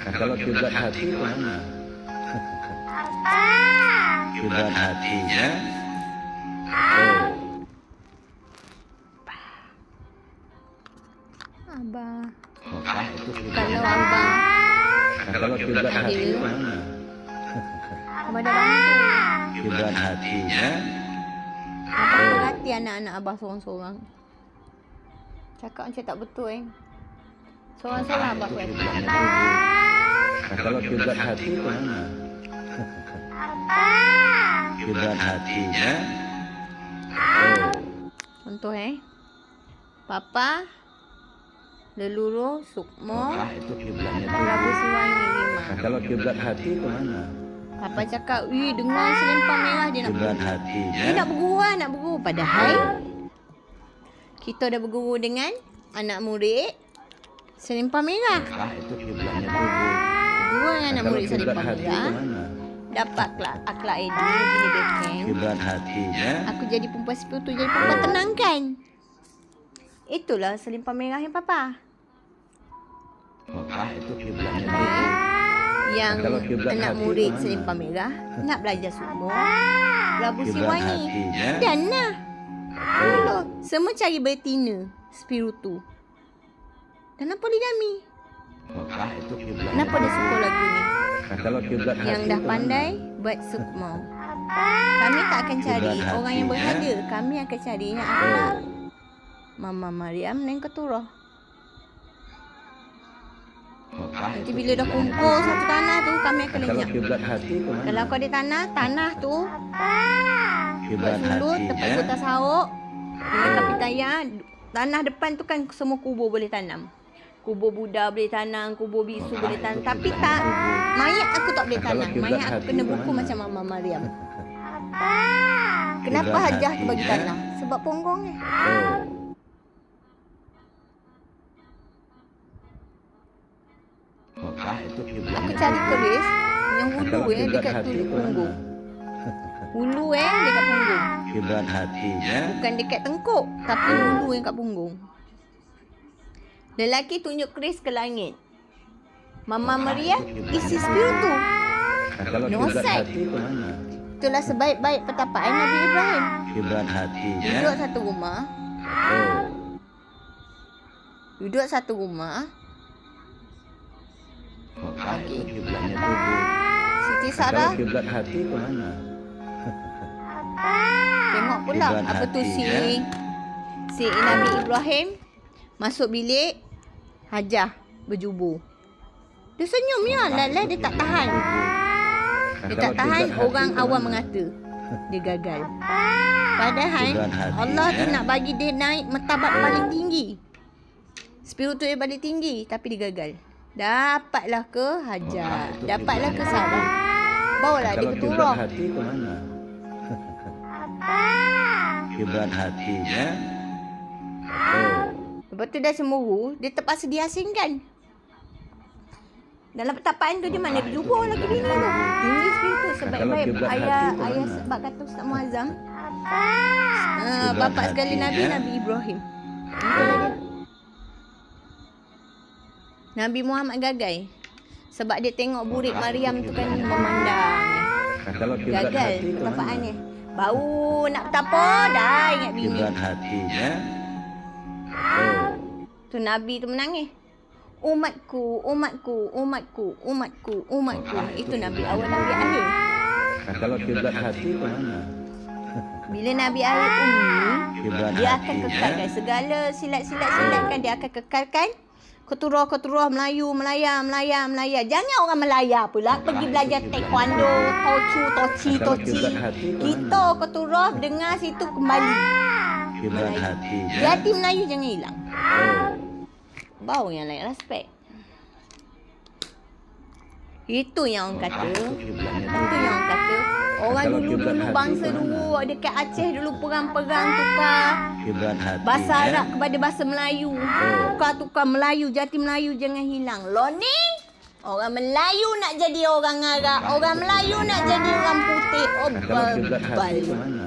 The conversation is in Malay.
Kalau kiblat hati ke mana? Kiblat hatinya. Oh. Abah. Apa itu kiblat? Kalau abang Kalau kiblat hati ke mana? abah dah bantu. Kiblat hatinya. Abang perhati anak-anak abah seorang-seorang. Cakap macam tak betul Seorang-seorang abah perhati. Kalau kiblat hati ke mana? Kiblat hatinya. Oh. Contoh Papa, Leluhur, Sukmo, Itu kiblatnya tu. Prabu Siwangi 5. Kalau kiblat hati ke mana? Papa cakap, dengar selempang merah dia nak Kiblat berguru. hatinya. Dia nak berguru. Padahal kita dah berguru dengan anak murid selempang merah. Itu kiblatnya tu. Berguru dengan anak Kalau murid kiblat selempang hati ke merah. mana? Dapat akhlak Eddie, gini backhand. Kiblat hatinya. Aku jadi perempuan spiritual, jadi perempuan tenangkan. Itulah selempang merah yang Papa. Itu kiblatnya tu. Yang Kalau kiblat anak hati murid ke mana? selempang merah nak belajar semua. Prabu Kiblat Siwangi. hatinya. Dan dulu semua cari betina spiritu. Dan apa poligami? Itu kiblatnya. Kenapa dia suka lagu ni? Kalau kiblat hati Yang dah ke mana? pandai buat sukma. Kami tak akan cari Kiblat orang yang hatinya. berhada. Kami akan cari yang akhlak Mama Maryam dan Keturah. Nanti bila dah kumpul satu tanah tu, kami akan Kalau lenyap. kiblat hati ke mana? Kalau kau ada tanah tu buat Kiblat sulut tempat hatinya. kota sawuk dengan kapitaya. Tanah depan tu kan semua kubur boleh tanam. Kubur Buddha boleh tanam, kubur bisu boleh tanam. Tapi tak, mayat aku tak boleh Kalau tanam. kiblat Mayat aku hati kena ke buku mana? macam Mama Maryam. Kenapa Kiblat Hajah tu bagi hatinya. tanah? Sebab ponggong Oh. Itu kiblatnya Aku tu. cari keris yang hulu Kalau kiblat dekat hati tu ke mana? punggung. Hulu dekat punggung. Kiblat hatinya. Bukan dekat tengkuk, tapi hulu yang kat punggung. Lelaki tunjuk keris ke langit. Mama Maryam isi spiritu. Kalau No kiblat side. hati ke mana? Itulah sebaik-baik pertapaan Nabi Ibrahim. Kiblat hatinya. Duduk satu rumah. Oh. Duduk satu rumah. Itu kiblatnya tu. Siti Kalau Sarah kiblat hati ke mana? tengok pula Kiblat apa tu hatinya. si Nabi Ibrahim masuk bilik Hajah berjubur. Dia senyum Lala dia tak tahan. Dia tak tahan orang awam mengata dia gagal. Padahal Kiblat hati, Allah tu nak bagi dia naik martabat paling tinggi. Spiritu dia paling tinggi tapi dia gagal. Dapatlah ke Hajar, dapatlah ke Sarah. Bawalah dia Kalau ke kiblat Turah. hati ke mana? Kiblat hatinya. Oh. Lepas tu dah cemburu, dia terpaksa diasingkan. Dalam pertapaan tu dia mana dia jubur lagi bini tu. Tinggi spiritu sebaik-baik kiblat hati ayat ke mana? ayat sebab kata Ustaz Muazzam. Kiblat Bapa sekali hatinya. Nabi Ibrahim. Itulah dia. Nabi Muhammad gagal. Sebab dia tengok burik Maryam tu kan memandang. Kalau kiblat Gagal hati ke pertapaan mana? ni. Bau nak bertapa dah ingat bini. Kiblat hatinya. Oh. Tu Nabi tu menangis. Umatku, umatku, umatku, umatku, umatku. Itu Nabi awal, Nabi akhir. Kalau kiblat hati ke mana? Bila Nabi akhir ummi, Kiblat dia akan hatinya. kekalkan segala silat-silat kan dia akan kekalkan. Keturah-keturah Melayu, Melaya. Jangan orang Melaya pula pergi belajar taekwondo, toci. kiblat hati ke Kita keturah dengar situ kembali. Kiblat hatinya. Hati Melayu jangan hilang. Oh. Bau yang lain respect. Itu yang orang kata. Itu kiblatnya tu. Itu yang orang kata. Orang Kalau kiblat dulu-dulu hati bangsa ke mana? dulu dekat Aceh dulu perang-perang tukar Kiblat hatinya. bahasa Arab kepada bahasa Melayu. Tukar-tukar Melayu, jati Melayu jangan hilang. Lo ni orang Melayu nak jadi orang Arab, orang Melayu nak jadi orang putih. Oh, Kalau kiblat hati bal. ke mana?